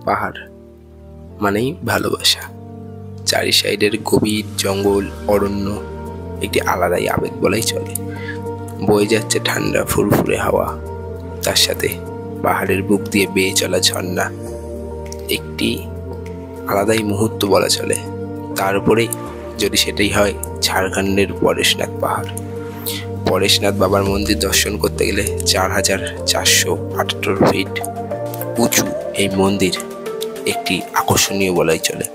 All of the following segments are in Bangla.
পাহাড় মানেই ভালোবাসা। চারি সাইডের গভীর জঙ্গল, অরণ্য একটি আলাদাই আবেগ বলাই চলে। বয়ে যাচ্ছে ঠান্ডা ফুরফুরে হাওয়া, তার সাথে পাহাড়ের বুক দিয়ে বেয়ে চলা ঝর্ণা, একটি আলাদাই মুহূর্ত বলা চলে। তার উপরেই যদি সেটাই হয় ঝাড়খণ্ডের পরেশনাথ পাহাড়। পরেশনাথ বাবার মন্দির দর্শন করতে গেলে ৪,৪৭৮ ফিট উঁচু এই মন্দির একটি আকর্ষণীয় বলাই চলে,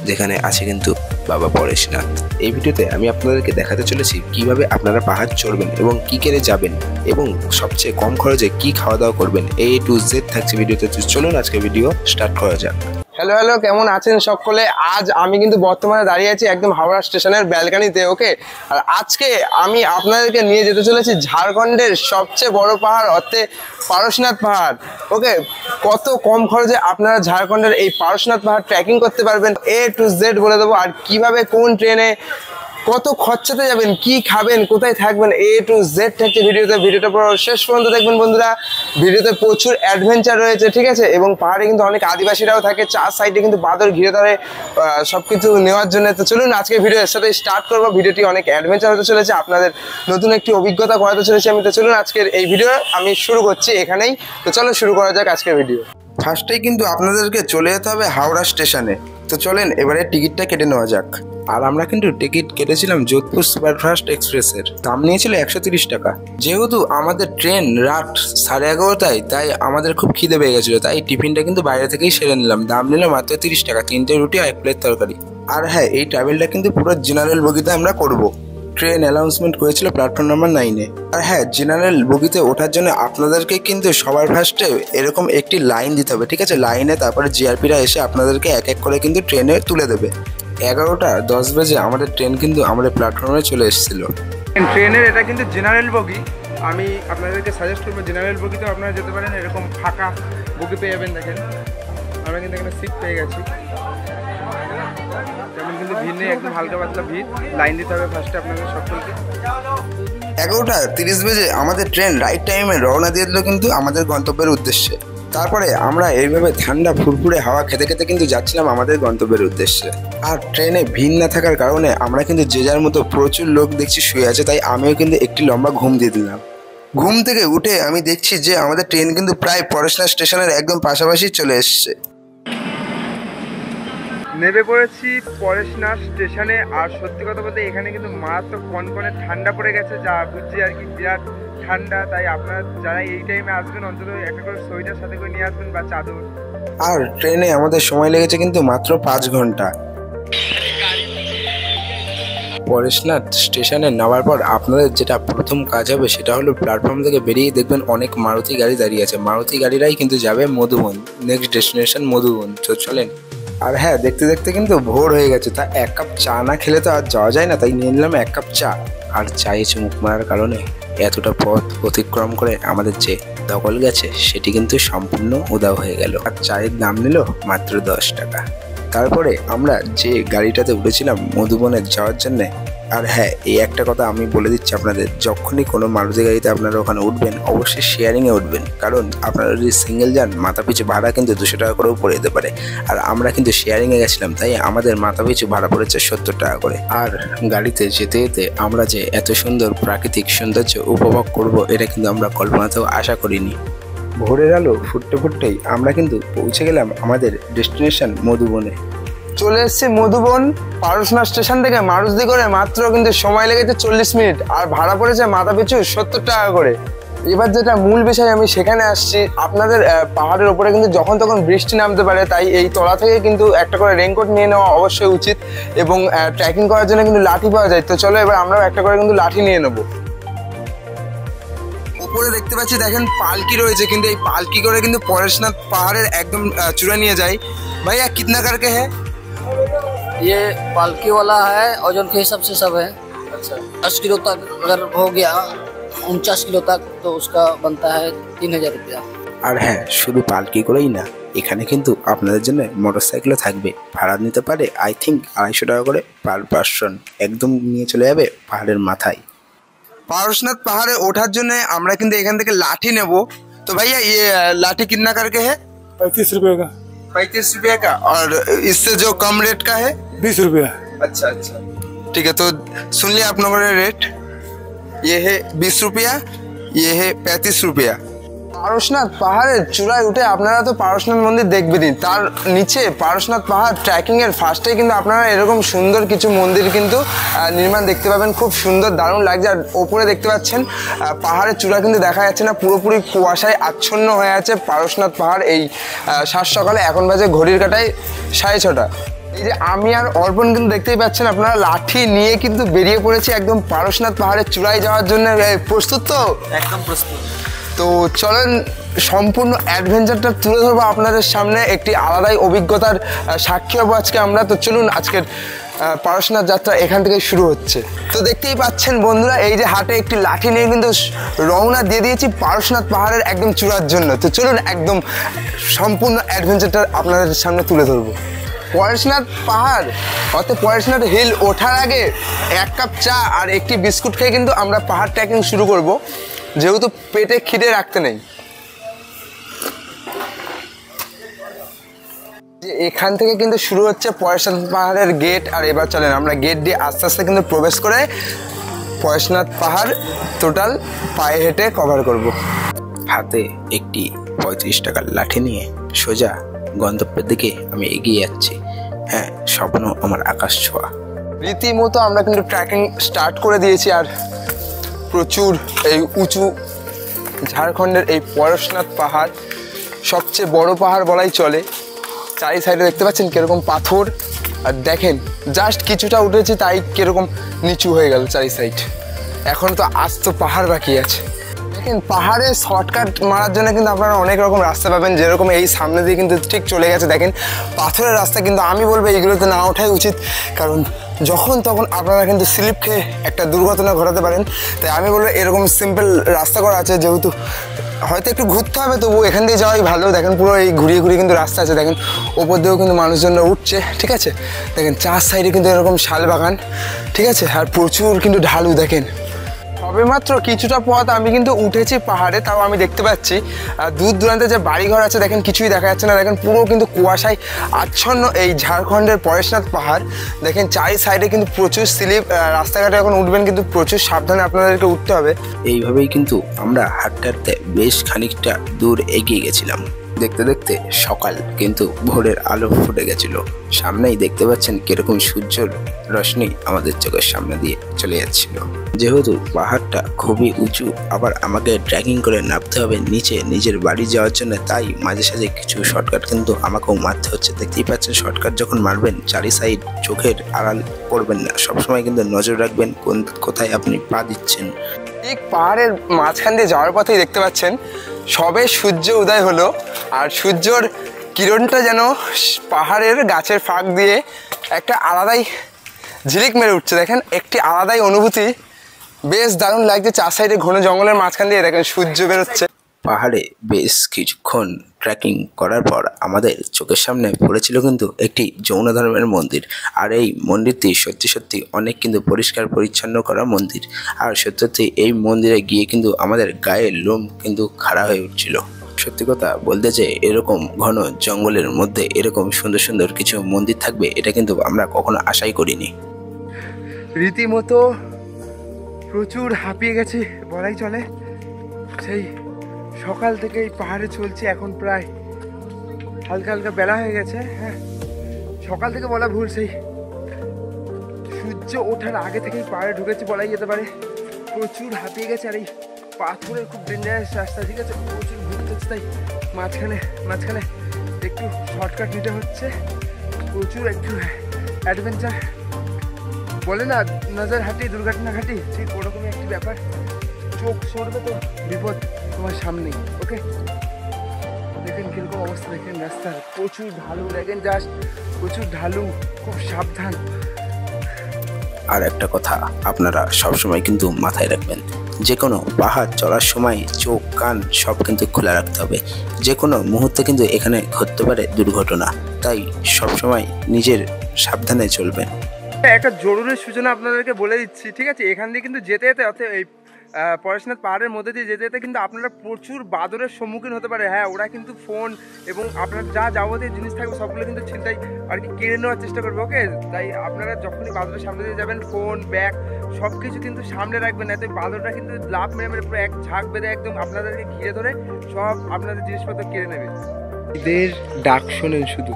যেখানে আছে কিন্তু বাবা পরেশনাথ। এই ভিডিওতে আমি আপনাদেরকে দেখাতে চলেছি কিভাবে আপনারা পাহাড় চড়বেন এবং কি করে যাবেন এবং সবচেয়ে কম খরচে কি খাওয়া দাওয়া করবেন, A to Z থাকছে ভিডিওতে। চলুন আজকে ভিডিও স্টার্ট করা যাক। হ্যালো, কেমন আছেন সকলে? আজ আমি কিন্তু বর্তমানে দাঁড়িয়ে আছি একদম হাওড়া স্টেশনের ব্যালকানিতে। ওকে, আর আজকে আমি আপনাদেরকে নিয়ে যেতে চলেছি ঝাড়খণ্ডের সবচেয়ে বড় পাহাড় অর্থাৎ পারশনাথ পাহাড়। ওকে, কত কম খরচে আপনারা ঝাড়খণ্ডের এই পারশনাথ পাহাড় ট্রেকিং করতে পারবেন A to Z বলে দেবো। আর কিভাবে কোন ট্রেনে কত খরচাতে যাবেন, কি খাবেন, কোথায় থাকবেন, A to Z থাকছে ভিডিওটা পুরো শেষ পর্যন্ত দেখবেন বন্ধুরা। ভিডিওতে প্রচুর অ্যাডভেঞ্চার রয়েছে, ঠিক আছে? এবং পাহাড়ে কিন্তু অনেক আদিবাসীরাও থাকে, চার সাইডে কিন্তু বাঁদর ঘিরে ধরে সবকিছু নেওয়ার জন্য। তো চলুন আজকে ভিডিওর সাথে স্টার্ট করবো। ভিডিওটি অনেক অ্যাডভেঞ্চার হতে চলেছে, আপনাদের নতুন একটি অভিজ্ঞতা করাতে চলেছি আমি। তো চলুন আজকের এই ভিডিও আমি শুরু করছি এখানেই। তো চলো শুরু করা যাক আজকের ভিডিও। ফার্স্টেই কিন্তু আপনাদেরকে চলে যেতে হবে হাওড়া স্টেশনে। তো চলেন এবারে টিকিটটা কেটে নেওয়া যাক। আর আমরা কিন্তু টিকিট কেটেছিলাম যোধপুর সুপারফাস্ট এক্সপ্রেসের, দাম নিয়েছিল 130 টাকা। যেহেতু আমাদের ট্রেন রাত 11:30টায়, তাই আমাদের খুব খিদে পেয়ে গেছিলো, তাই টিফিনটা কিন্তু বাইরে থেকেই সেরে নিলাম। দাম নিল মাত্র 30 টাকা, 3টে রুটি আর 1 প্লেট তরকারি। আর হ্যাঁ, এই ট্রাভেলটা কিন্তু পুরো জেনারেল বগিতে আমরা করব। ট্রেন অ্যানাউন্সমেন্ট করেছিল প্ল্যাটফর্ম নাম্বার 9-এ। আর হ্যাঁ, জেনারেল বগিতে ওঠার জন্য আপনাদেরকে কিন্তু সবার ফার্স্টে এরকম একটি লাইন দিতে হবে, ঠিক আছে? লাইনে তারপরে জিআরপিরা এসে আপনাদেরকে এক এক করে কিন্তু ট্রেনে তুলে দেবে। 11:10 বাজে আমাদের ট্রেন কিন্তু আমাদের প্ল্যাটফর্মে চলে এসেছিল। ট্রেনের এটা কিন্তু জেনারেল বগি। আমি আপনাদেরকে সাজেস্ট করবো জেনারেল বগিতেও আপনারা যেতে পারেন। এরকম ফাঁকা বগি পেয়ে যাবেন। দেখেন আমরা কিন্তু এখানে সিট পেয়ে গেছি, তেমন কিন্তু ভিড় নেই, একদম হালকা পাতলা ভিড়। লাইন দিতে হবে ফার্স্টে আপনাদের সকলকে। 11:30 বাজে আমাদের ট্রেন রাইট টাইমে রওনা দিয়ে দিল কিন্তু আমাদের গন্তব্যের উদ্দেশ্যে। তারপরে আমরা এইভাবে ঠান্ডা ফুরফুরে হাওয়া খেতে খেতে কিন্তু যাচ্ছিলাম আমাদের গন্তব্যের উদ্দেশ্যে। আর ট্রেনে ভিড় না থাকার কারণে আমরা কিন্তু যে যার মতো প্রচুর লোক দেখছি শুয়ে আছে, তাই আমিও কিন্তু একটি লম্বা ঘুম দিয়ে দিলাম। ঘুম থেকে উঠে আমি দেখছি যে আমাদের ট্রেন কিন্তু প্রায় পরেশনাথ স্টেশনের একদম পাশাপাশি চলে এসছে। নেমে পড়েছি পরেশনাথ স্টেশনে। আর সত্যি কথা বলতে এখানে কিন্তু মারাত্মক কনকনে ঠান্ডা পড়ে গেছে, যা বুঝছি আর কি, বিরাট ঠান্ডা। তাই আপনারা যারা এই টাইমে আসবেন অন্তত একটা করে সোয়েটার সাথে করে নিয়ে আসবেন বা চাদর। আর ট্রেনে আমাদের সময় লেগেছে কিন্তু মাত্র 5 ঘন্টা। পরেশনাথ স্টেশনে নামার পর আপনাদের যেটা প্রথম কাজ হবে সেটা হলো প্ল্যাটফর্ম থেকে বেরিয়ে দেখবেন অনেক মারুতি গাড়ি দাঁড়িয়ে আছে। মারুতি গাড়িরাই কিন্তু যাবে মধুবন, নেক্সট ডেস্টিনেশন মধুবন। চলেন। আর হ্যাঁ, দেখতে দেখতে কিন্তু ভোর হয়ে গেছে, তা 1 কাপ চা না খেলে তো আর যাওয়া যায় না, তাই নিয়ে নিলাম 1 কাপ চা। আর চায়ে চুমুক মারার কারণে এতটা পথ অতিক্রম করে আমাদের যে দখল গেছে সেটি কিন্তু সম্পূর্ণ উধাও হয়ে গেল। আর চায়ের দাম নিল মাত্র 10 টাকা। তারপরে আমরা যে গাড়িটাতে উঠেছিলাম মধুবনে যাওয়ার জন্যে। আর হ্যাঁ, এই একটা কথা আমি বলে দিচ্ছি আপনাদের, যখনই কোনো মারুতি গাড়িতে আপনারা ওখানে উঠবেন অবশ্যই শেয়ারিংয়ে উঠবেন, কারণ আপনারা যদি সিঙ্গেল যান মাথাপিছু ভাড়া কিন্তু 200 টাকা করেও পড়ে যেতে পারে। আর আমরা কিন্তু শেয়ারিংয়ে গেছিলাম, তাই আমাদের মাথাপিছু ভাড়া পড়েছে 70 টাকা করে। আর গাড়িতে যেতে যেতে আমরা যে এত সুন্দর প্রাকৃতিক সৌন্দর্য উপভোগ করব এটা কিন্তু আমরা কল্পনাতেও আশা করিনি। ভোরের আলো ফুটতে ফুটতেই আমরা কিন্তু পৌঁছে গেলাম আমাদের ডেস্টিনেশন মধুবনে। চলে এসেছি মধুবন। পারশনাথ স্টেশন থেকে মারুতি করে মাত্র কিন্তু সময় লেগেছে 40 মিনিট, আর ভাড়া পড়েছে মাথাপিছু 70 টাকা করে। এবার যেটা মূল বিষয়, আমি সেখানে আসছি। আপনাদের পাহাড়ের ওপরে কিন্তু যখন তখন বৃষ্টি নামতে পারে, তাই এই তলা থেকে কিন্তু একটা করে রেইনকোট নিয়ে নেওয়া অবশ্যই উচিত। এবং ট্রেকিং করার জন্য কিন্তু লাঠি পাওয়া যায়। তো চলো এবার আমরাও একটা করে কিন্তু লাঠি নিয়ে নেবো। উপরে দেখতে পাচ্ছি দেখেন পালকি রয়েছে, কিন্তু এই পালকি করে কিন্তু পরেশনাথ পাহাড়ের একদম চূড়া নিয়ে যায়। ভাইয়া कितना करके है ये? पालकी वाला है, ओजन के हिसाब से सब है। अच्छा, 10 किलो तक अगर हो गया 49 किलो तक तो उसका बनता है 3000 रुपया। আর হ্যাঁ, শুধু পালকি করেই না, এখানে কিন্তু আপনাদের জন্য মোটরসাইকেলও থাকবে, ভাড়া নিতে পারে আই থিঙ্ক 250 টাকা করে পার পার্সন। একদম নিয়ে চলে যাবে পাহাড়ের মাথায়। पारसनाथ पहाड़े ओठार जन्य আমরা কিন্তু এখান থেকে লাঠি নেব। তো ভাইয়া ये लाठी कितना करके है? 35 रुपये का। ₹35 का। और इससे जो कम रेट का है? ₹20। अच्छा अच्छा, ठीक है। तो सुन लिया आप लोगों ने रेट, ये है ₹20, ये है ₹35। পারশনাথ পাহাড়ের চূড়ায় উঠে আপনারা তো পারশনাথ মন্দির দেখবেনই, তার নিচে পারশনাথ পাহাড় ট্রেকিংয়ের ফার্স্টেই কিন্তু আপনারা এরকম সুন্দর কিছু মন্দির কিন্তু নির্মাণ দেখতে পাবেন। খুব সুন্দর, দারুণ লাগছে। আর ওপরে দেখতে পাচ্ছেন পাহাড়ের চূড়া কিন্তু দেখা যাচ্ছে না, পুরোপুরি কুয়াশায় আচ্ছন্ন হয়ে আছে পারশনাথ পাহাড়। এই সাত সকালে, এখন বাজে ঘড়ির কাঁটায় 6:30। এই যে আমি আর অর্পণ কিন্তু দেখতেই পাচ্ছেন, আপনারা লাঠি নিয়ে কিন্তু বেরিয়ে পড়েছি একদম পারশনাথ পাহাড়ের চূড়ায় যাওয়ার জন্য। প্রস্তুত তো? एकदम प्रस्तुत। তো চলেন সম্পূর্ণ অ্যাডভেঞ্চারটা তুলে ধরবো আপনাদের সামনে, একটি আলাদাই অভিজ্ঞতার সাক্ষী হবো আজকে আমরা। তো চলুন, আজকের পারশনাথ যাত্রা এখান থেকে শুরু হচ্ছে। তো দেখতেই পাচ্ছেন বন্ধুরা, এই যে হাতে একটি লাঠি নিয়ে কিন্তু রওনা দিয়ে দিয়েছি পারশনাথ পাহাড়ের একদম চূড়ার জন্য। তো চলুন একদম সম্পূর্ণ অ্যাডভেঞ্চারটা আপনাদের সামনে তুলে ধরবো। পরেশনাথ পাহাড় অর্থাৎ পরেশনাথ হিল ওঠার আগে 1 কাপ চা আর একটি বিস্কুট খেয়ে কিন্তু আমরা পাহাড় ট্রেকিং শুরু করব, যেহেতু পেটে খিদে রাখতে নেই। এখান থেকে কিন্তু শুরু হচ্ছে পরেশনাথ পাহাড়ের গেট। আর এবার চলেন আমরা গেট দিয়ে আস্তে আস্তে কিন্তু প্রবেশ করে পরেশনাথ পাহাড় টোটাল পায়ে হেঁটে কভার করব। হাতে একটি 35 টাকার লাঠি নিয়ে সোজা গন্তব্যের দিকে আমি এগিয়ে যাচ্ছি। হ্যাঁ, স্বপ্ন আমার আকাশ ছোঁয়া। রীতিমতো আমরা কিন্তু ট্রেকিং স্টার্ট করে দিয়েছি। আর প্রচুর এই উঁচু ঝাড়খণ্ডের এই পরেশনাথ পাহাড় সবচেয়ে বড় পাহাড় বলাই চলে। চারি সাইডে দেখতে পাচ্ছেন কিরকম পাথর, আর দেখেন জাস্ট কিছুটা উঠেছি তাই কিরকম নিচু হয়ে গেল চারি সাইড। এখন তো আস্ত পাহাড় বাকি আছে। দেখেন পাহাড়ে শর্টকাট মারার জন্য কিন্তু আপনারা অনেক রকম রাস্তা পাবেন, যেরকম এই সামনে দিয়ে কিন্তু ঠিক চলে গেছে দেখেন পাথরের রাস্তা। কিন্তু আমি বলবো এইগুলোতে না ওঠাই উচিত, কারণ যখন তখন আপনারা কিন্তু স্লিপ খেয়ে একটা দুর্ঘটনা ঘটাতে পারেন। তাই আমি বলবো এরকম সিম্পল রাস্তা করা আছে, যেহেতু হয়তো একটু ঘুরতে হবে তবু এখান দিয়ে যাওয়াই ভালো। দেখেন পুরো এই ঘুরিয়ে ঘুরিয়ে কিন্তু রাস্তা আছে, দেখেন ওপর দিয়েও কিন্তু মানুষজনরা উঠছে। ঠিক আছে, দেখেন চার সাইডে কিন্তু এরকম শাল বাগান, ঠিক আছে, আর প্রচুর কিন্তু ঢালু। দেখেন সবেমাত্র কিছুটা পথ আমি কিন্তু উঠেছি পাহাড়ে, তাও আমি দেখতে পাচ্ছি দূর দূরান্তে যে বাড়িঘর আছে দেখেন কিছুই দেখা যাচ্ছে না। দেখেন পুরো কিন্তু কুয়াশায় আচ্ছন্ন এই ঝাড়খণ্ডের পরেশনাথ পাহাড়। দেখেন চারি সাইডে কিন্তু প্রচুর স্লিপ, রাস্তাঘাটে এখন উঠবেন কিন্তু প্রচুর সাবধানে আপনাদেরকে উঠতে হবে। এইভাবেই কিন্তু আমরা হাঁটতে হাঁটতে বেশ খানিকটা দূর এগিয়ে গেছিলাম। দেখতে দেখতে সকাল কিন্তু ভোরের আলো ফুটে গেছিল। সামনেই দেখতে পাচ্ছেন কিরকম সূর্যের রশ্মি আমাদের চোখের সামনে দিয়ে চলে যাচ্ছিল। যেহেতু পাহাড়টা খুবই উঁচু, আবার আমাকে ট্রেকিং করে নামতে হবে নিচে নিজের বাড়ি যাওয়ার জন্য, তাই মাঝে সাঝে কিছু শর্টকাট কিন্তু আমাকেও মারতে হচ্ছে। দেখতেই পাচ্ছেন শর্টকাট যখন মারবেন চারি সাইড চোখের আড়াল করবেন না, সবসময় কিন্তু নজর রাখবেন কোথায় আপনি পা দিচ্ছেন। ঠিক পাহাড়ের মাঝখান দিয়ে যাওয়ার পথেই দেখতে পাচ্ছেন সবে সূর্য উদয় হলো, আর সূর্যর কিরণটা যেন পাহাড়ের গাছের ফাঁক দিয়ে একটা আলাদাই ঝিলিক মেরে উঠছে। দেখেন একটি আলাদাই অনুভূতি, বেশ দারুণ লাগছে। চার সাইডে ঘন জঙ্গলের মাঝখান দিয়ে দেখেন সূর্য বেরোচ্ছে। পাহাড়ে বেশ কিছুক্ষণ ট্রেকিং করার পর আমাদের চোখের সামনে পড়েছিল কিন্তু একটি জৈন ধর্মের মন্দির। আর এই মন্দিরটি সত্যি সত্যি অনেক কিন্তু পরিষ্কার পরিচ্ছন্ন করা মন্দির। আর সত্যি এই মন্দিরে গিয়ে কিন্তু আমাদের গায়ের লোম কিন্তু খাড়া হয়ে উঠছিল। সত্যি কথা বলতে যে এরকম ঘন জঙ্গলের মধ্যে এরকম সুন্দর সুন্দর কিছু মন্দির থাকবে এটা কিন্তু আমরা কখনো আশাই করিনি। রীতিমতো প্রচুর হাঁপিয়ে গেছি বলাই চলে। সেই সকাল থেকে এই পাহাড়ে চলছি, এখন প্রায় হালকা হালকা বেলা হয়ে গেছে। হ্যাঁ, সকাল থেকে বলা ভুল, সেই সূর্য ওঠার আগে থেকেই পাহাড়ে ঢুকেছি বলাই যেতে পারে। প্রচুর হাঁপিয়ে গেছে, আর এই পাথরের খুব ডেঞ্জারাস রাস্তা, ঠিক আছে, প্রচুর ঘুরতে হচ্ছে, তাই মাঝখানে মাঝখানে একটু শর্টকাট নিতে হচ্ছে। প্রচুর একটু অ্যাডভেঞ্চার বলে না, নজর হাঁটি দুর্ঘটনা ঘাটি, ঠিক ওরকমই একটি ব্যাপার। চোখ সরবে তো বিপদ তোমার সামনেই। ওকে, দেখেন কিরকম অবস্থা, দেখেন রাস্তার প্রচুর ঢালু, দেখেন জাস্ট প্রচুর ঢালু, খুব সাবধান। আর একটা কথা আপনারা সবসময় কিন্তু মাথায় রাখবেন, যে কোনো পাহাড় চড়ার সময় চোখ কান সব কিন্তু খোলা রাখতে হবে। যে কোনো মুহূর্তে কিন্তু এখানে ঘটতে পারে দুর্ঘটনা, তাই সবসময় নিজের সাবধানে চলবেন। একটা জরুরি সূচনা আপনাদেরকে বলে দিচ্ছি, ঠিক আছে, এখান দিয়ে কিন্তু যেতে যেতে অর্থাৎ এই পরেশনাথ পাহাড়ের মধ্যে দিয়ে যেতে যেতে কিন্তু আপনারা প্রচুর বাদরের সম্মুখীন হতে পারে। হ্যাঁ, ওরা কিন্তু ফোন এবং আপনার যা যাবতীয় জিনিস থাকবে সবগুলো কিন্তু ছিনতাই আর কি কেড়ে নেওয়ার চেষ্টা করবে। ওকে, তাই আপনারা যখনই বাদরের সামনে দিয়ে যাবেন ফোন ব্যাগ সব কিছু কিন্তু সামনে রাখবেন, এতে বাদরটা কিন্তু লাভ মেরে মেরে পুরো এক ঝাঁক বেঁধে একদম আপনাদেরকে ঘিরে ধরে সব আপনাদের জিনিসপত্র কেড়ে নেবে। এদের ডাক শোনেন শুধু,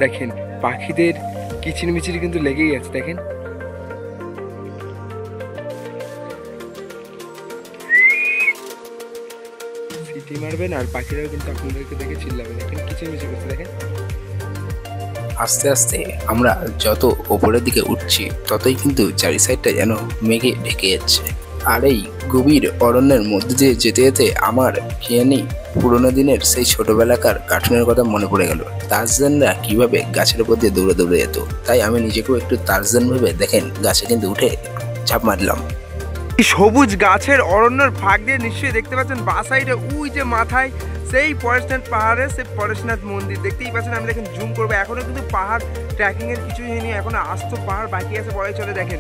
দেখেন পাখিদের কিচিরমিচির কিন্তু লেগেই আছে। দেখেন সিটি মারবেন আর পাখিরাও কিন্তু আপনাদেরকে দেখে চিল্লাবে। দেখেন কিচিরমিচির করছে, দেখেন। আস্তে আস্তে আমরা যত ওপরের দিকে উঠছি ততই কিন্তু চারি সাইডটা যেন মেঘে ঢেকে যাচ্ছে। আর এই গভীর অরণ্যের মধ্যে দিয়ে যেতে যেতে আমার জানি পুরোনো দিনের সেই ছোটবেলাকার কার্টুনের কথা মনে পড়ে গেল। টারজানরা কিভাবে গাছের উপর দিয়ে দৌড়ে দৌড়ে যেত, তাই আমি নিজেকেও একটু টারজান ভেবে দেখেন গাছে কিন্তু উঠে ঝাঁপ মারলাম। সবুজ গাছের অরণ্যের ফাঁক দিয়ে নিশ্চয়ই দেখতে পাচ্ছেন বা সাইডে ওই যে মাথায় সেই পরেশনাথ পাহাড়ে সেই পরেশনাথ মন্দির দেখতেই পাচ্ছেন। আমি দেখেন জুম করবো, এখনো কিন্তু পাহাড় ট্রেকিং এর কিছুই হয়নি, এখনো আস্ত পাহাড় বাকি আছে বলে চলে। দেখেন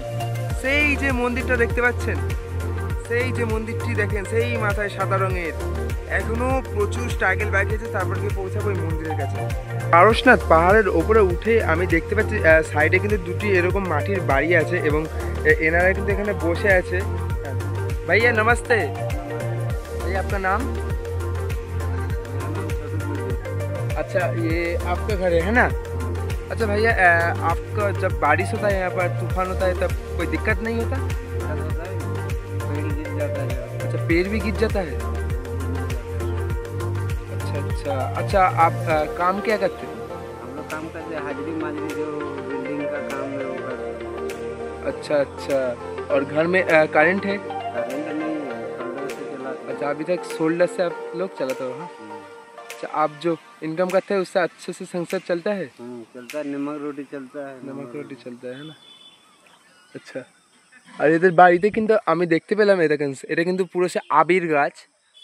সেই যে মন্দিরটা দেখতে পাচ্ছেন, সেই যে মন্দিরটি দেখেন, সেই মাথায় সাদা রঙের, এখনো প্রচুর স্ট্রাগল বাকি আছে, তারপর গিয়ে পৌঁছাবো এই মন্দিরের কাছে। পরেশনাথ পাহাড়ের ওপরে উঠে আমি দেখতে পাচ্ছি সাইডে কিন্তু দুটি এরকম মাটির বাড়ি আছে এবং এনারা কিন্তু এখানে বসে আছে। ভাইয়া নমস্তে, भैया आपका नाम? अच्छा, ये आपका घर है ना? अच्छा भैया, आपका जब बारिश होता है यहाँ पर तूफान होता है तब कोई दिक्कत नहीं होता? पेड़ गिर जाता है। अच्छा, पेड़ भी गिर जाता है। अच्छा अच्छा अच्छा, आप काम क्या करते हैं? हम लोग काम करते हैं हाजिरी माजरी, जो बिल्डिंग का काम है वो करते हैं। अच्छा अच्छा, और घर में करंट है? करंट नहीं है, सोल्डर से चलाते हैं। अच्छा, अभी तक सोल्डर से आप लोग चलाते हो? हाँ। अच्छा, आप जो इनकम करते हैं उससे अच्छे से संसार चलता है? चलता है, नमक रोटी चलता है। नमक रोटी चलता है ना? अच्छा, আর এদের বাড়িতে কিন্তু আমি দেখতে পেলাম এটা কিন্তু পুরো সে আবির গাছ,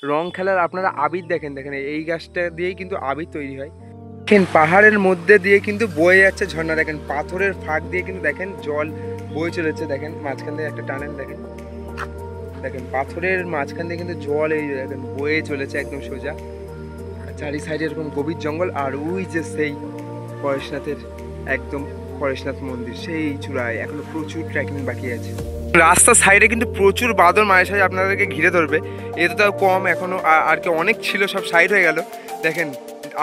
রং খেলার আপনারা আবির দেখেন। দেখেন এই গাছটা দিয়েই কিন্তু আবির তৈরি হয়। দেখেন পাহাড়ের মধ্যে দিয়ে কিন্তু বয়ে যাচ্ছে ঝর্ণা, দেখেন পাথরের ফাঁক দিয়ে কিন্তু দেখেন জল বয়ে চলেছে। দেখেন মাঝখান দিয়ে একটা টানেল, দেখেন দেখেন পাথরের মাঝখান দিয়ে কিন্তু জল এই দেখেন বয়ে চলেছে একদম সোজা। চারি সাইডে এরকম গভীর জঙ্গল, আর ওই যে সেই পরেশনাথের একদম পরেশনাথ মন্দির সেই চূড়ায় এখনো প্রচুর ট্রেকিং বাকি আছে। রাস্তার সাইডে কিন্তু প্রচুর বাদর মাঝে সাঝে আপনাদেরকে ঘিরে ধরবে, এতে তাও কম এখনো আর কি অনেক ছিল, সব সাইড হয়ে গেল। দেখেন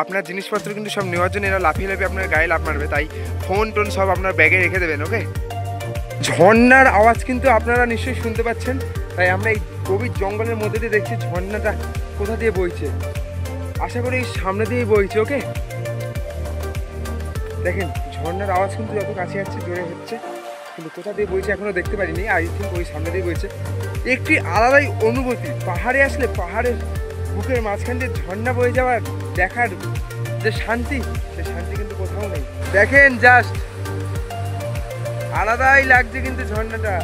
আপনার জিনিসপত্র কিন্তু সব নেওয়ার জন্য এরা লাফিয়ে লাফিয়ে আপনার গায়ে লাফ মারবে, তাই ফোন টোন সব আপনার ব্যাগে রেখে দেবেন। ওকে, ঝর্ণার আওয়াজ কিন্তু আপনারা নিশ্চয়ই শুনতে পাচ্ছেন, তাই আমরা এই গভীর জঙ্গলের মধ্যে দিয়ে দেখছি ঝর্ণাটা কোথা দিয়ে বইছে। আশা করি এই সামনে দিয়েই বইছে। ওকে, দেখেন ঝর্ণার আওয়াজ কিন্তু যত কাছে যাচ্ছে জোরে হচ্ছে, কিন্তু কোথা দিয়ে বইছে এখনো দেখতে পারিনি। আই থিঙ্ক ওই সামনে দিয়ে বইছে। একটি আলাদাই অনুভূতি পাহাড়ে আসলে, পাহাড়ের বুকের মাঝখান দিয়ে ঝর্ণা বয়ে যাওয়ার দেখার যে শান্তি, সে শান্তি কিন্তু কোথাও নেই। দেখেন জাস্ট আলাদাই লাগছে কিন্তু ঝর্ণাটা,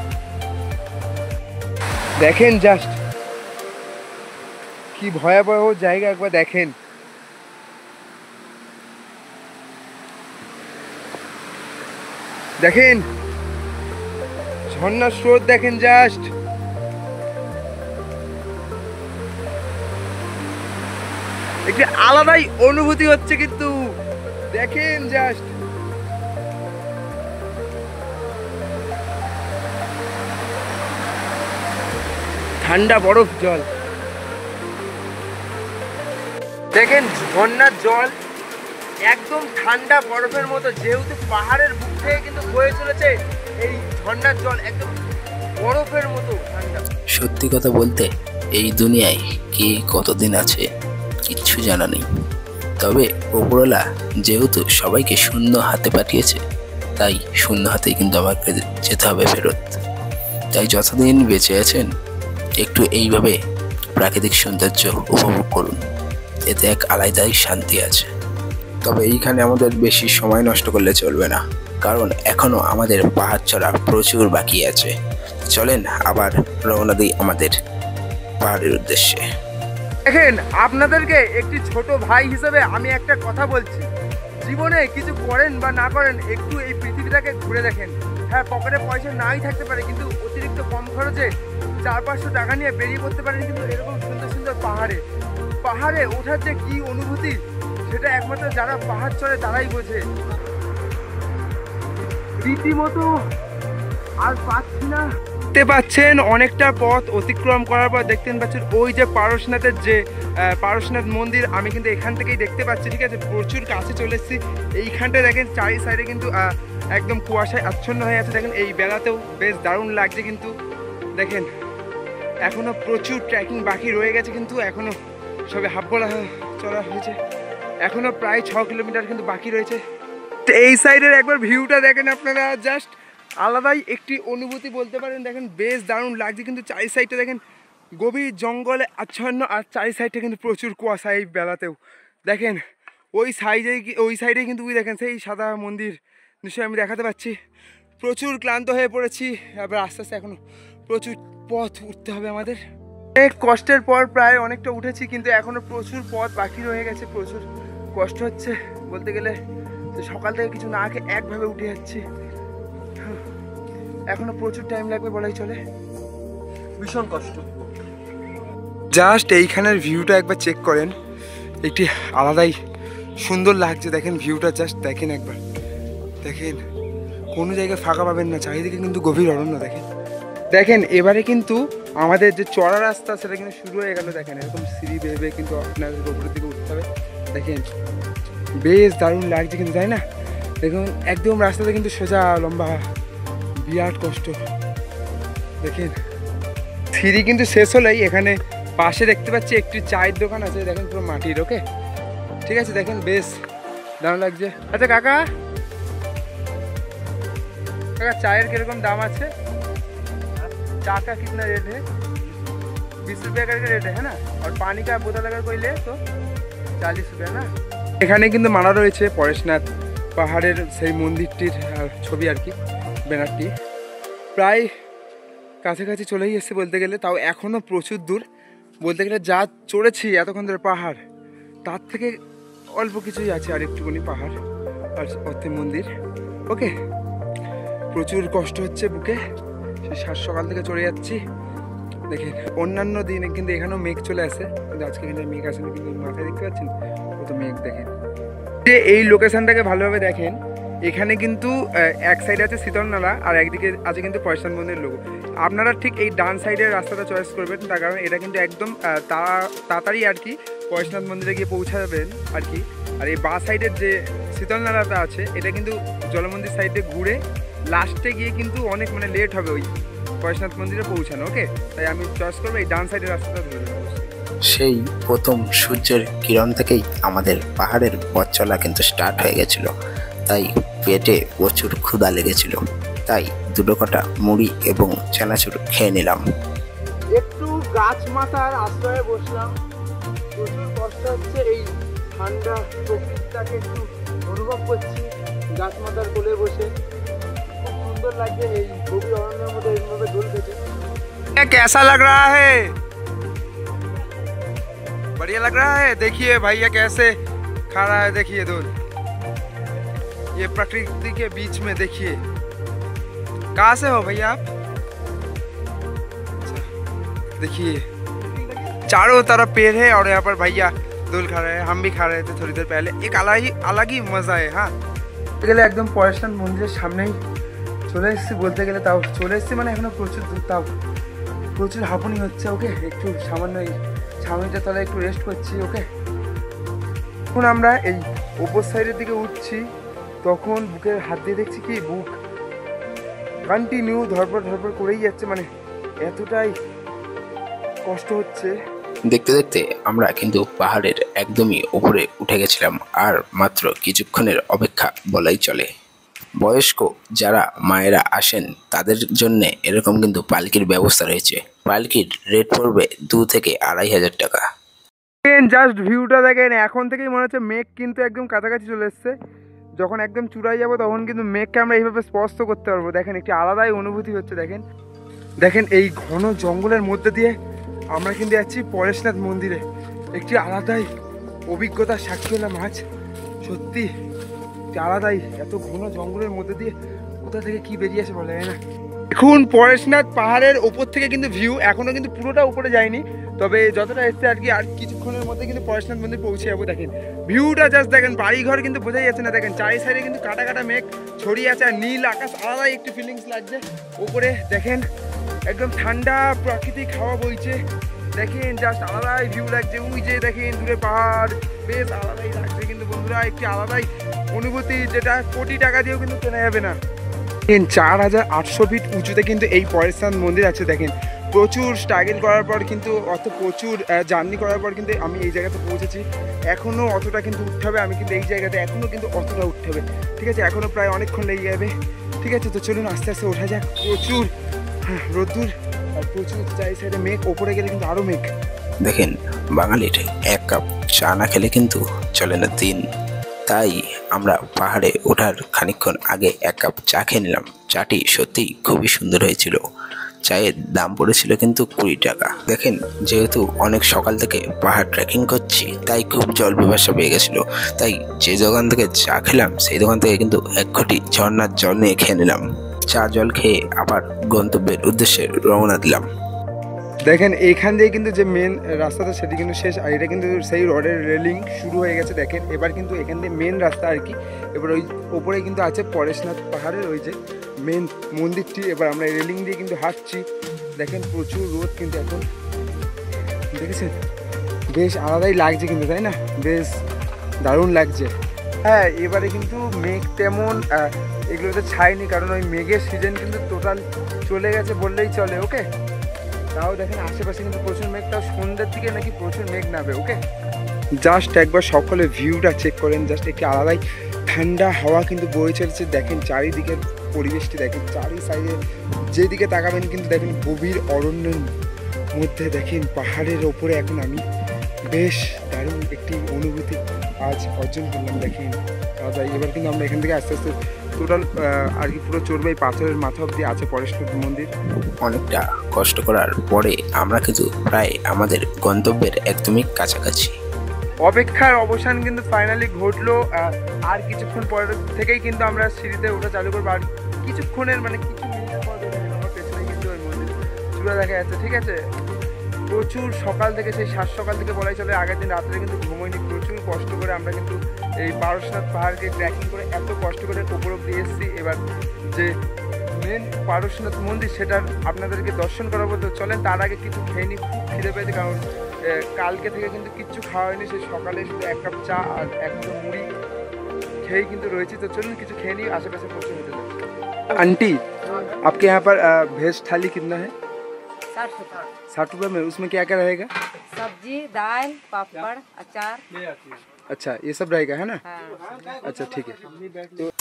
দেখেন জাস্ট কি ভয়াবহ জায়গা, একবার দেখেন। দেখেন ঝর্ণার স্রোত, দেখেন জাস্ট একটি আলাদাই অনুভূতি হচ্ছে কিন্তু, দেখেন জাস্ট ঠান্ডা বরফ জল, দেখেন ঝর্ণার জল একদম ঠান্ডা বরফের মতো, যেহেতু পাহাড়ের বুক থেকে কিন্তু বয়ে চলেছে এই ঝর্ণার জল একদম বরফের মতো ঠান্ডা। সত্যি কথা বলতে এই দুনিয়ায় কে কতদিন আছে কিচ্ছু জানা নেই, তবে ওপরওয়ালা যেহেতু সবাইকে শূন্য হাতে পাঠিয়েছে, তাই শূন্য হাতেই কিন্তু আমাকে যেতে হবে ফেরত। তাই যতদিন বেঁচে আছেন একটু এইভাবে প্রাকৃতিক সৌন্দর্য উপভোগ করুন, এতে এক আলাদাই শান্তি আছে। তবে এইখানে আমাদের বেশি সময় নষ্ট করলে চলবে না, কারণ এখনো আমাদের পাহাড় চড়া প্রচুর বাকি আছে। চলেন আবার রওনা দিই আমাদের পাহাড়ের উদ্দেশ্যে। দেখেন আপনাদেরকে একটি ছোট ভাই হিসেবে আমি একটা কথা বলছি, জীবনে কিছু করেন বা না করেন একটু এই পৃথিবীটাকে ঘুরে দেখেন। হ্যাঁ, পকেটে পয়সা নাই থাকতে পারে, কিন্তু অতিরিক্ত কম খরচে 400-500 টাকা নিয়ে বেরিয়ে পড়তে পারেন কিন্তু এরকম সুন্দর সুন্দর পাহাড়ে ওঠার যে কি অনুভূতি সেটা একমাত্র যারা পাহাড় চড়ে তারাই বোঝে। রীতিমতো আর পাচ্ছি না। দেখতে পাচ্ছেন অনেকটা পথ অতিক্রম করার পর দেখতে পাচ্ছেন ওই যে পারশনাথের যে পারশনাথ মন্দির, আমি কিন্তু এখান থেকেই দেখতে পাচ্ছি। ঠিক আছে, প্রচুর কাছে চলে এসেছি। এইখানটায় দেখেন চারি সাইডে কিন্তু একদম কুয়াশায় আচ্ছন্ন হয়ে আছে। দেখেন এই বেলাতেও বেশ দারুণ লাগছে। কিন্তু দেখেন এখনো প্রচুর ট্রেকিং বাকি রয়ে গেছে, কিন্তু এখনো সবে হাফ বলা চলা হয়েছে, এখনো প্রায় 6 কিলোমিটার কিন্তু বাকি রয়েছে। এই সাইডের একবার ভিউটা দেখেন আপনারা, জাস্ট আলাদাই একটি অনুভূতি বলতে পারেন। দেখেন বেশ দারুণ লাগছে, কিন্তু চারি সাইডটা দেখেন গভীর জঙ্গলে আচ্ছন্ন, আর চারি সাইডটা কিন্তু প্রচুর কুয়াশা এই বেলাতেও। দেখেন ওই সাইডে কিন্তু দেখেন সেই সাদা মন্দির নিশ্চয়ই আমি দেখাতে পাচ্ছি। প্রচুর ক্লান্ত হয়ে পড়েছি, এবার আস্তে আস্তে এখনো প্রচুর পথ উঠতে হবে আমাদের। অনেক কষ্টের পর প্রায় অনেকটা উঠেছি, কিন্তু এখনো প্রচুর পথ বাকি রয়ে গেছে। প্রচুর কষ্ট হচ্ছে বলতে গেলে, সকাল থেকে কিছু না খেয়ে একভাবে উঠে যাচ্ছি। এখনো প্রচুর টাইম লাগবে বলাই চলে, ভীষণ কষ্ট। জাস্ট এইখানের ভিউটা একবার চেক করেন, একটি আলাদাই সুন্দর লাগছে। দেখেন ভিউটা জাস্ট দেখেন একবার, দেখেন কোনো জায়গায় ফাঁকা পাবেন না, চারিদিকে কিন্তু গভীর অরণ্য। দেখেন এবারে কিন্তু আমাদের যে চড়া রাস্তা সেটা কিন্তু শুরু হয়ে গেল। দেখেন এরকম সিঁড়ি বেয়ে কিন্তু আপনাদের উপরের দিকে উঠতে হবে। দেখেন বেশ দারুণ লাগছে কিন্তু, তাই না? দেখুন একদম রাস্তাতে কিন্তু সোজা লম্বা, বিরাট কষ্ট। দেখেন সিঁড়ি কিন্তু শেষ হলেই এখানে পাশে দেখতে পাচ্ছি একটি চায়ের দোকান আছে। দেখেন পুরো মাটির, ওকে ঠিক আছে। দেখেন বেশ দারুণ লাগছে। আচ্ছা কাকা চায়ের কিরকম দাম আছে? चा का कितना रेट है? 20 रुपये का रेट है ना, और पानी का बोतल अगर कोई ले तो 40 रुपये ना। এখানে কিন্তু মারা রয়েছে পরেশনাথ পাহাড়ের সেই মন্দিরটির ছবি আর কি, ব্যানারটি। প্রায় কাছাকাছি চলেই এসেছে বলতে গেলে, তাও এখনও প্রচুর দূর। বলতে গেলে যা চড়েছি এতক্ষণ ধরে পাহাড়, তার থেকে অল্প কিছুই আছে আর একটুখানি পাহাড় আর অর্থে মন্দির। ওকে, প্রচুর কষ্ট হচ্ছে বুকে, সাত সকাল থেকে চড়ে যাচ্ছি। দেখেন অন্যান্য দিনে কিন্তু এখানেও মেঘ চলে আসে, কিন্তু আজকে কিন্তু মেঘ আসেনি। কিন্তু মাথায় দেখতে পাচ্ছেন কত মেঘ। দেখেন যে এই লোকেশনটাকে ভালোভাবে দেখেন, এখানে কিন্তু এক সাইডে আছে শীতলনালা আর একদিকে আছে কিন্তু পরেশনাথ মন্দিরের লোগো। আপনারা ঠিক এই ডান সাইডের রাস্তাটা চয়েস করবেন, তার কারণ এটা কিন্তু একদম তাড়াতাড়ি আর কি পরেশনাথ মন্দিরে গিয়ে পৌঁছাবেন আর কি। আর এই বাঁ সাইডের যে শীতলনালাটা আছে এটা কিন্তু জলমন্দির সাইডে ঘুরে লাস্টে গিয়ে কিন্তু অনেক মানে লেট হবে ওই পরেশনাথ মন্দিরে পৌঁছানো। ওকে, তাই আমি চয়েস করবো এই ডান সাইডের রাস্তাটা ধরে নেবো। সেই প্রথম সূর্যের কিরণ থেকেই আমাদের পাহাড়ের পথ চলা কিন্তু স্টার্ট হয়ে গেছিল। তাই পেটে প্রচুর ক্ষুধা লেগেছিল, তাই দুটো কটা মুড়ি এবং চানাচুর খেয়ে নিলাম। একটু গাছ মাথার আশ্রয়ে বসলাম, প্রচুর কষ্ট হচ্ছে। এই ঠান্ডা প্রকৃতিটাকে একটু অনুভব করছি গাছ মাথার কোলে বসে, খুব সুন্দর লাগছে। এই গভীর অরণ্যের মধ্যে এইভাবে দোল খেতে। कैसा लग रहा है? बढ़िया लग रहा है। देखिए भैया कैसे खा रहा है, देखिए दूध, ये प्रकृति के बीच में। देखिए कहाँ से हो भैया आप? देखिए चारों तरफ पेड़ है और यहाँ पर भैया दूध खा रहे हैं, हम भी खा रहे थे थोड़ी देर पहले। एक अलग ही मजा है। हाँ গেলে একদম পরেশনাথ মন্দিরের সামনেই চলে এসেছি বলতে গেলে, তাও চলে এসেছি মানে এখনো প্রচুর দূর, তাও প্রচুর হাঁপুনি হচ্ছে। ওকে, একটু সামান্য এই ছাউনিটা তলায় একটু রেস্ট করছি। ওকে, এখন আমরা এই ওপর সাইডের দিকে উঠছি, তখন বুকের হাত দিয়ে দেখছি কি বুক কন্টিনিউ ধরপড় করেই যাচ্ছে, মানে এতটাই কষ্ট হচ্ছে। দেখতে দেখতে আমরা কিন্তু পাহাড়ের একদমই উপরে উঠে গেছিলাম, আর মাত্র কিছুক্ষণের অপেক্ষা বলাই চলে। বয়স্ক যারা মায়েরা আসেন তাদের জন্য এরকম কিন্তু পালকির ব্যবস্থা রয়েছে। পালকির রেট পড়বে 2 থেকে 2,500 টাকা। জাস্ট ভিউটা দেখেন, এখন থেকেই মনে হচ্ছে মেঘ কিন্তু একদম কাছাকাছি চলে এসছে। যখন একদম চূড়ায় যাবো তখন কিন্তু মেঘকে আমরা এইভাবে স্পষ্ট করতে পারবো। দেখেন একটি আলাদাই অনুভূতি হচ্ছে। দেখেন এই ঘন জঙ্গলের মধ্যে দিয়ে আমরা কিন্তু যাচ্ছি পরেশনাথ মন্দিরে। একটি আলাদাই অভিজ্ঞতার সাক্ষী হলাম আজ, সত্যি আলাদাই। এত ঘন জঙ্গলের মধ্যে দিয়ে কোথা থেকে কি বেরিয়ে আসে বলা যায় না। এখন পরেশনাথ পাহাড়ের ওপর থেকে কিন্তু ভিউ এখনো কিন্তু পুরোটা উপরে যায়নি, তবে যতটা এসছে আর কি, আর কিছুক্ষণের মধ্যে কিন্তু পরেশনাথ মন্দির পৌঁছে যাবো। দেখেন ভিউটা জাস্ট দেখেন, বাড়িঘর কিন্তু বোঝাই যাচ্ছে না। দেখেন চারি সাইডে কিন্তু কাটা কাটা মেঘ ছড়িয়ে আছে, আর নীল আকাশ, আলাদাই একটু ফিলিংস লাগছে। উপরে দেখেন একদম ঠান্ডা প্রাকৃতিক হাওয়া বইছে, দেখেন জাস্ট আলাদাই ভিউ লাগছে। ওই যে দেখেন দূরে পাহাড়, বেশ আলাদাই লাগছে কিন্তু বন্ধুরা, একটি আলাদাই অনুভূতি, যেটা কোটি টাকা দিয়েও কিন্তু কেনা যাবে না। 4800 ফিট উঁচুতে কিন্তু এই পরেশনাথ মন্দির আছে। দেখেন প্রচুর স্ট্রাগল করার পর কিন্তু, প্রচুর জার্নি করার পর কিন্তু আমি এই জায়গাতে পৌঁছেছি। এখনও অতটা কিন্তু উঠতে হবে, আমি কিন্তু এই জায়গাতে এখনও কিন্তু অতটা উঠতে হবে, ঠিক আছে, এখনও প্রায় অনেকক্ষণ লেগে যাবে, ঠিক আছে। তো চলুন আস্তে আস্তে ওঠা যাক। প্রচুর রোদ্দুর আর প্রচুর চারি সাইডে মেঘ, ওপরে গেলে কিন্তু আরও মেঘ। দেখেন বাঙালির এক কাপ চা না খেলে কিন্তু চলে না দিন, তাই আমরা পাহাড়ে ওঠার খানিকক্ষণ আগে এক কাপ চা খেয়ে নিলাম। চাটি সত্যি খুবই সুন্দর হয়েছিল। চায়ের দাম পড়েছিল কিন্তু 20 টাকা। দেখেন যেহেতু অনেক সকাল থেকে পাহাড় ট্রেকিং করছি, তাই খুব জল পিপাসা পেয়ে গেছিলো, তাই যে দোকান থেকে চা খেলাম সেই দোকান থেকে কিন্তু 1 ঘটি ঝর্ণার জল নিয়ে খেয়ে নিলাম। চা জল খেয়ে আবার গন্তব্যের উদ্দেশ্যে রওনা দিলাম। দেখেন এইখান দিয়ে কিন্তু যে মেন রাস্তাটা সেটি কিন্তু শেষ, আর এটা কিন্তু সেই রডের রেলিং শুরু হয়ে গেছে। দেখেন এবার কিন্তু এখান দিয়ে মেন রাস্তা আর কি। এবার ওই ওপরে কিন্তু আছে পরেশনাথ পাহাড়ের ওই যে মেন মন্দিরটি। এবার আমরা এই রেলিং দিয়ে কিন্তু হাঁটছি। দেখেন প্রচুর রোদ কিন্তু এখন, দেখেছেন বেশ আলাদাই লাগছে কিন্তু, তাই না? বেশ দারুণ লাগছে। হ্যাঁ এবারে কিন্তু মেঘ তেমন এগুলোতে ছায়নি, কারণ ওই মেঘের সিজন কিন্তু টোটাল চলে গেছে বললেই চলে। ওকে, তাও দেখেন আশেপাশে কিন্তু প্রচুর মেঘ, তাও সন্ধ্যের দিকে নাকি প্রচুর মেঘ নামবে। ওকে, জাস্ট একবার সকলে ভিউটা চেক করেন, জাস্ট একটি আলাদাই ঠান্ডা হাওয়া কিন্তু বয়ে চলছে। দেখেন চারিদিকের পরিবেশটি দেখেন, চারি সাইডে যেদিকে তাকাবেন কিন্তু দেখেন গভীর অরণ্যের মধ্যে। দেখেন পাহাড়ের ওপরে এখন আমি বেশ দারুণ একটি অনুভূতি আজ অর্জন করলাম। দেখেন আলাদাই। এবার কিন্তু আমরা এখান থেকে আস্তে আস্তে টোটাল আর কি পুরো চড়বে এই পাথরের মাথা অব্দি আছে পরেশনাথ মন্দির। অনেকটা কষ্ট করার পরে আমরা কিন্তু প্রায় আমাদের গন্তব্যের একদমই কাছাকাছি। অপেক্ষার অবসান কিন্তু ফাইনালি ঘটলো। আর কিছুক্ষণ পর থেকেই কিন্তু আমরা সিঁড়িতে ওঠা চালু করবো। আর কিছুক্ষণের মানে কিছু মিনিটের পর আমার পেছনে কিন্তু ওই মন্দির চূড়া দেখা যাচ্ছে, ঠিক আছে। প্রচুর সকাল থেকে, সেই 7 সকাল থেকে বলাই চলে, আগের দিন রাত্রে কিন্তু ঘুমোয়নি। প্রচুর কষ্ট করে আমরা কিন্তু এই পরেশনাথ পাহাড়কে ট্রেকিং করে এত কষ্ট করে উপর অব্দি এসেছি। এবার যে মেন পরেশনাথ মন্দির সেটা আপনাদেরকে দর্শন করাবো। তো চলেন তার আগে কিছু খেয়ে নিই, খুব খিদে পেয়েছে, কারণ কালকে থেকে কিন্তু কিচ্ছু খাওয়া হয়নি। সেই সকালে শুধু 1 কাপ চা আর 1 মুঠো মুড়ি খেয়েই কিন্তু রয়েছি। তো চলুন কিছু খেয়ে নিই, আশেপাশে প্রচুর হেঁটে যাচ্ছে। आंटी आपके यहाँ पर भेज थाली कितना है? 60 रुपये में। उसमें क्या क्या रहेगा? सब्जी, दाल, पापड़, अचार। अच्छा ये सब रहेगा है ना? अच्छा ठीक है।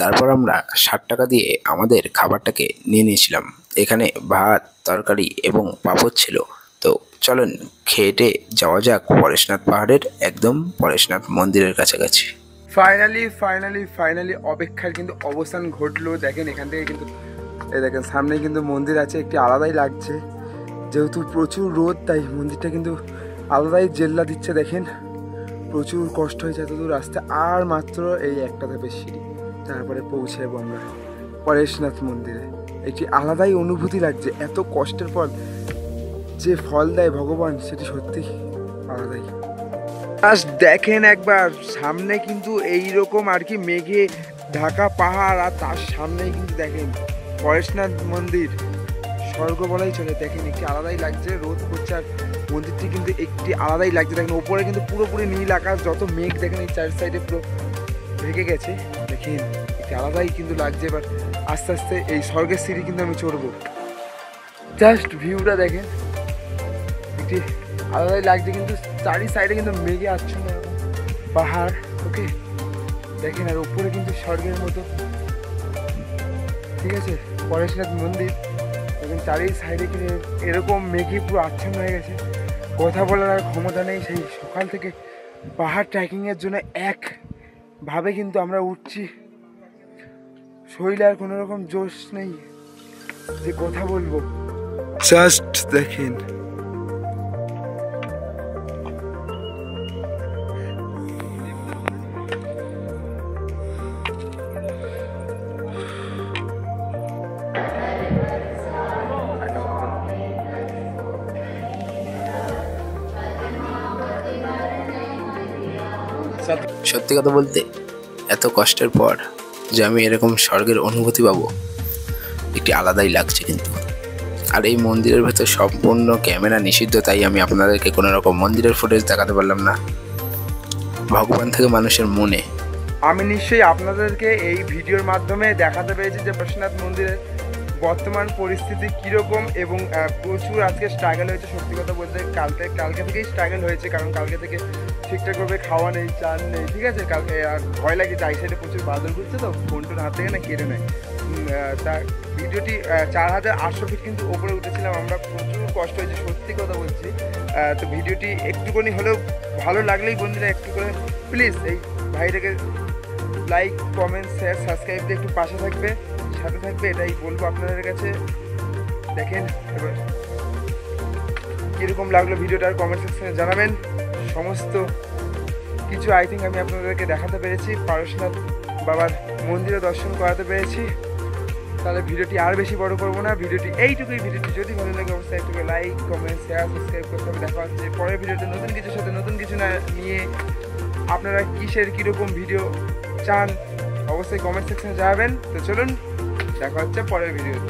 তারপর আমরা 60 টাকা দিয়ে আমাদের খাবারটাকে নিয়ে নিয়েছিলাম। এখানে ভাত, তরকারি এবং পাঁপড় ছিল। তো চলুন খেয়ে যাওয়া যাক পরেশনাথ পাহাড়ের একদম পরেশনাথ মন্দিরের কাছাকাছি। ফাইনালি অপেক্ষার কিন্তু অবসান ঘটলো। দেখেন এখান থেকে কিন্তু এই দেখেন সামনে কিন্তু মন্দির আছে, একটি আলাদাই লাগছে। যেহেতু প্রচুর রোদ তাই মন্দিরটা কিন্তু আলাদাই জেল্লা দিচ্ছে। দেখেন প্রচুর কষ্ট হয়েছে এতদূর রাস্তা, আর মাত্র এই একটা ধাপের সিঁড়ি, তারপরে পৌঁছে যাবো আমরা পরেশনাথ মন্দিরে। একটি আলাদাই অনুভূতি লাগছে। এত কষ্টের পর যে ফল দেয় ভগবান, সেটি সত্যি আলাদাই। জাস্ট দেখেন একবার সামনে কিন্তু এইরকম আর কি মেঘে ঢাকা পাহাড়, আর তার সামনেই কিন্তু দেখেন পরেশনাথ মন্দির, স্বর্গ বলাই চলে। দেখেন একটি আলাদাই লাগছে, রোদ করছে আর মন্দিরটি কিন্তু একটি আলাদাই লাগছে। দেখেন ওপরে কিন্তু পুরোপুরি নীল আকাশ, যত মেঘ দেখেন এই 4 সাইডে পুরো ঢেকে গেছে। দেখেন একটি আলাদাই কিন্তু লাগছে। এবার আস্তে আস্তে এই স্বর্গের সিঁড়ি কিন্তু আমি চড়বো। জাস্ট ভিউটা দেখেন, একটি আলাদাই লাগছে কিন্তু চারি সাইডে কিন্তু মেঘে আচ্ছন্ন পাহাড়। ওকে দেখেন, আর উপরে কিন্তু স্বর্গের মতো, ঠিক আছে, পরেশনাথ মন্দির। এবং চারি সাইডে কিন্তু এরকম মেঘে পুরো আচ্ছন্ন হয়ে গেছে, কথা বলার আর ক্ষমতা নেই। সেই সকাল থেকে পাহাড় ট্রেকিংয়ের জন্য একভাবে কিন্তু আমরা উঠছি, শরীরে আর কোনো রকম জোশ নেই যে কথা বলবো। জাস্ট দেখেন সত্যি কথা বলতে এত কষ্টের পর যে আমি এরকম স্বর্গের অনুভূতি পাবো একটি আলাদাই লাগছে কিন্তু। আর এই মন্দিরের ভেতর সম্পূর্ণ ক্যামেরা নিষিদ্ধ, তাই আমি আপনাদেরকে কোনো রকম মন্দিরের ফুটেজ দেখাতে পারলাম না। ভগবান থেকে মানুষের মনে। আমি নিশ্চয়ই আপনাদেরকে এই ভিডিওর মাধ্যমে দেখাতে পেরেছি যে বৈশ্বনাথ মন্দিরের বর্তমান পরিস্থিতি কীরকম, এবং প্রচুর আজকে স্ট্রাগল হয়েছে। সত্যি কথা বলতে কালকে থেকেই স্ট্রাগল হয়েছে, কারণ কালকে থেকে ঠিকঠাকভাবে খাওয়া নেই, চান নেই, ঠিক আছে। কালকে আর ভয় লাগে যে আই সাইডে প্রচুর বাদল ঘুরছে, তো ফোনটোর হাত থেকে না কেড়ে নেয়। তার ভিডিওটি 4800 ফিট কিন্তু ওপরে উঠেছিলাম আমরা, প্রচুর কষ্ট হয়েছে সত্যি কথা বলছি। তো ভিডিওটি একটুখানি হলেও ভালো লাগলেই বন্ধুরা একটু করে প্লিজ এই ভাইটাকে লাইক, কমেন্ট, শেয়ার, সাবস্ক্রাইব দিয়ে একটু পাশে থাকবে, সাথে থাকবে, এটাই বলবো আপনাদের কাছে। দেখেন এবার কীরকম লাগলো ভিডিওটা কমেন্ট সেকশনে জানাবেন। সমস্ত কিছু আই থিঙ্ক আমি আপনাদেরকে দেখাতে পেরেছি, পারশনাথ বাবার মন্দিরে দর্শন করাতে পেরেছি। তাহলে ভিডিওটি আর বেশি বড় করবো না, ভিডিওটি এইটুকুই। ভিডিওটি যদি ভালো লাগে অবশ্যই একটু লাইক, কমেন্ট, শেয়ার, সাবস্ক্রাইব করতে হবে। দেখা হচ্ছে পরের ভিডিওতে নতুন কিছুর সাথে, নতুন কিছু না নিয়ে। আপনারা কিসের কীরকম ভিডিও চান অবশ্যই কমেন্ট সেকশনে জানাবেন। তো চলুন দেখা হচ্ছে পরের ভিডিওতে।